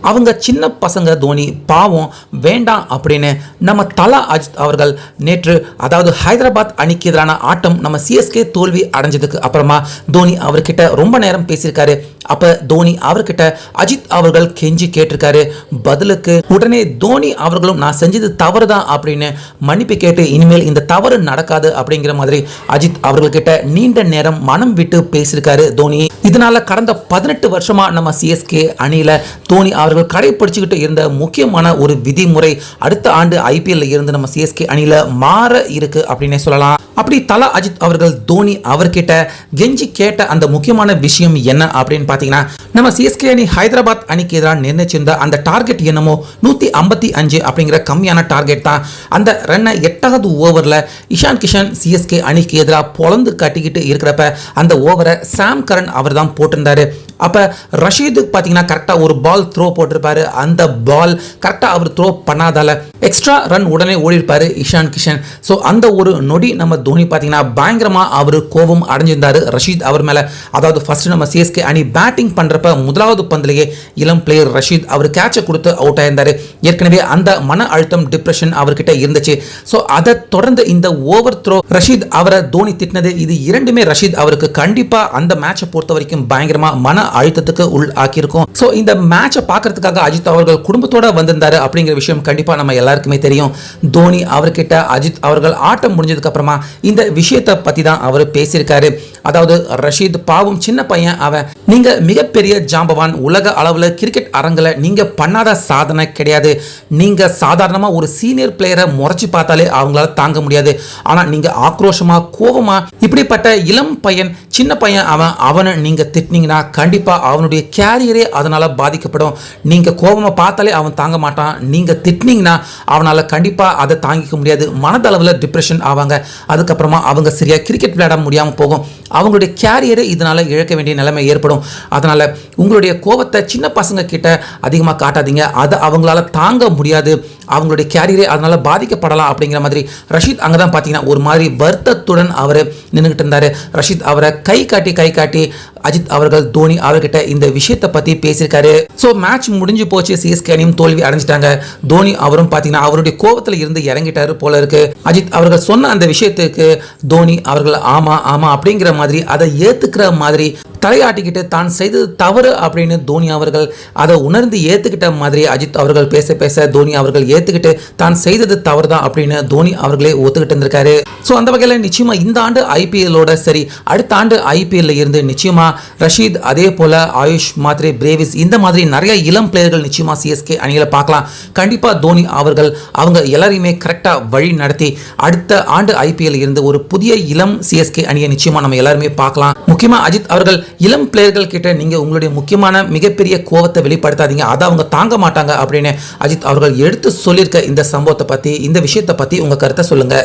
அவங்க சின்ன பசங்க தோனி பாவம் வேண்டாம் அப்படின்னு நம்ம தலா அஜித் அவர்கள் நேற்று அதாவது ஹைதராபாத் அணிக்கு எதிரான ஆட்டம் நம்ம சிஎஸ்கே தோல்வி அடைஞ்சதுக்கு அப்புறமா தோனி அவர்கிட்ட ரொம்ப நேரம் பேசியிருக்காரு. அப்ப தோனி அவர்கிட்ட அஜித் அவர்கள் கெஞ்சி கேட்டிருக்காரு. பதிலுக்கு உடனே தோனி அவர்களும் நான் செஞ்சது தவறுதான் அப்படின்னு மன்னிப்பு கேட்டு இனிமேல் இந்த தவறு நடக்காது அப்படிங்கிற மாதிரி அஜித் அவர்கள்கிட்ட நீண்ட நேரம் மனம் விட்டு பேசியிருக்காரு தோனி. இதனால கடந்த 18 வருஷமா நம்ம சிஎஸ்கே அணியில தோனி அவர்கள் கடைபிடிச்சுக்கிட்டு இருந்த முக்கியமான ஒரு விதிமுறை அடுத்த ஆண்டு ஐபிஎல் இருந்து நம்ம சிஎஸ்கே அணியில மாற இருக்கு அப்படின்னே சொல்லலாம். அப்படி தலா அஜித் அவர்கள் தோனி அவர்கிட்ட கெஞ்சி கேட்ட அந்த முக்கியமான விஷயம் என்ன அப்படின்னு பாத்தீங்கன்னா, நம்ம சிஎஸ்கே அணி ஹைதராபாத் அணிக்கு எதிராக நிர்ணயிச்சிருந்த அந்த டார்கெட் என்னமோ 155 அப்படிங்கிற கம்மியான டார்கெட் தான். அந்த ரன்னை 8வது ஓவர்ல இஷான் கிஷன் சிஎஸ்கே அணிக்கு எதிராக பொழந்து கட்டிக்கிட்டு இருக்கிறப்ப அந்த ஓவரை சாம் கரன் அவர் தான் போட்டிருந்தாரு. அப்ப ரஷீது பாத்தீங்கன்னா கரெக்டா ஒரு பால் த்ரோ போட்டிருப்பாரு. அந்த பால் கரெக்டா அவர் த்ரோ பண்ணாதால எக்ஸ்ட்ரா ரன் உடனே ஓடி இருப்பாரு இஷான் கிஷன். ஸோ அந்த ஒரு நொடி நம்ம தோனி பாத்தீங்கன்னா பயங்கரமா அவர் கோபம் அடைஞ்சிருந்தாரு ரஷீத் அவர் மேல. அதாவது ஃபர்ஸ்ட் நம்ம சிஎஸ்கே அணி பேட்டிங் பண்றப்ப முதலாவது பந்திலேயே இளம் பிளேயர் ரஷீத் அவர் கேட்சை கொடுத்து அவுட் ஆயிருந்தாரு. ஏற்கனவே அந்த மன அழுத்தம் டிப்ரெஷன் அவர்கிட்ட இருந்துச்சு. ஸோ அதை தொடர்ந்து இந்த ஓவர் த்ரோ ரஷீத் அவரை தோனி திட்டினது, இது இரண்டுமே ரஷீத் அவருக்கு கண்டிப்பா அந்த மேட்சை பொறுத்த வரைக்கும் பயங்கரமா மன அழுத்தத்துக்கு உள் ஆக்கியிருக்கும். சோ இந்த மேட்சை பார்க்கறதுக்காக அஜித் அவர்கள் குடும்பத்தோட வந்திருந்தாரு அப்படிங்கிற விஷயம் கண்டிப்பா நம்ம எல்லாருக்குமே தெரியும். தோனி அவர்கிட்ட அஜித் அவர்கள் ஆட்டம் முடிஞ்சதுக்கு அப்புறமா இந்த விஷயத்தை பத்தி தான் அவர் பேசியிருக்காரு. அதாவது ரஷீத் பாவம் சின்ன பையன் அவன், நீங்க மிகப்பெரிய ஜாம்பவான், உலக அளவுல கிரிக்கெட் அரங்கில் நீங்க பண்ணாத சாதனை கிடையாது. நீங்க சாதாரணமா ஒரு சீனியர் பிளேயரை முறைச்சு பார்த்தாலே அவங்களால தாங்க முடியாது. ஆனா நீங்க ஆக்ரோஷமா கோவமா இப்படிப்பட்ட இளம் பையன் சின்ன பையன் அவனை நீங்க திட்டினீங்கன்னா கண்டிப்பா அவனுடைய கேரியரே அதனால பாதிக்கப்படும். நீங்க கோபமா பார்த்தாலே அவன் தாங்க மாட்டான். நீங்க திட்டினீங்கன்னா அவனால கண்டிப்பா அதை தாங்கிக்க முடியாது. மனதளவுல டிப்ரெஷன் ஆவாங்க. அதுக்கப்புறமா அவங்க சரியா கிரிக்கெட் விளையாட முடியாம போகும். அவங்களுடைய கேரியரை இதனால இழக்க வேண்டிய நிலைமை ஏற்படும். அதனால உங்களுடைய கோபத்தை சின்ன பசங்க கிட்ட அதிகமா காட்டாதீங்க. அதை அவங்களால தாங்க முடியாது. அவங்களுடைய கேரியரே அதனால பாதிக்கப்படலாம் அப்படிங்கிற மாதிரி ரஷீத் அங்கதான் பாத்தீங்கன்னா ஒரு மாதிரி வருத்தத்துடன் அவர் நின்றுகிட்டு இருந்தாரு. ரஷீத் அவரை கை காட்டி அஜித் அவர்கள் தோனி அவர்கிட்ட இந்த விஷயத்தை பத்தி பேசியிருக்காரு. சோ மேட்ச் முடிஞ்சு போச்சு, சிஎஸ்கே அணியும் தோல்வி அடைஞ்சிட்டாங்க. தோனி அவரும் பாத்தீங்கன்னா அவருடைய கோபத்துல இருந்து இறங்கிட்டாரு போல இருக்கு. அஜித் அவர்கள் சொன்ன அந்த விஷயத்துக்கு தோனி அவர்கள் ஆமா ஆமா அப்படிங்கிற மாதிரி அதை ஏத்துக்கிற மாதிரி தலையாட்டிக்கிட்டு தான் செய்தது தவறு அப்படின்னு தோனி அவர்கள் அதை உணர்ந்து ஏத்துக்கிட்ட மாதிரி அஜித் அவர்கள் பேச தோனி அவர்கள் ஏத்துக்கிட்டு தான் செய்தது தவறு தான் அப்படின்னு தோனி அவர்களே ஒத்துக்கிட்டு இருந்திருக்காரு. ஸோ அந்த வகையில் நிச்சயமா இந்த ஆண்டு ஐபிஎல்லோட சரி அடுத்த ஆண்டு ஐபிஎல்ல இருந்து நிச்சயமா ரஷீத் அதே போல ஆயுஷ் மாத்ரே பிரேவிஸ் இந்த மாதிரி நிறைய இளம் பிளேயர்கள் நிச்சயமா சிஎஸ்கே அணியில பார்க்கலாம். கண்டிப்பா தோனி அவர்கள் அவங்க எல்லாரையுமே கரெக்டா வழி நடத்தி அடுத்த ஆண்டு ஐபிஎல் இருந்து ஒரு புதிய இளம் சிஎஸ்கே அணியை நிச்சயமா நம்ம எல்லாருமே பார்க்கலாம். முக்கியமா அஜித் அவர்கள் இளம் பிளேயர்கள் கிட்ட நீங்க உங்களுடைய முக்கியமான மிகப்பெரிய கோவத்தை வெளிப்படுத்தாதீங்க, அதை அவங்க தாங்க மாட்டாங்க அப்படின்னு அஜித் அவர்கள் எடுத்து சொல்லியிருக்க இந்த சம்பவத்தை பத்தி இந்த விஷயத்தை பத்தி உங்க கருத்தை சொல்லுங்க.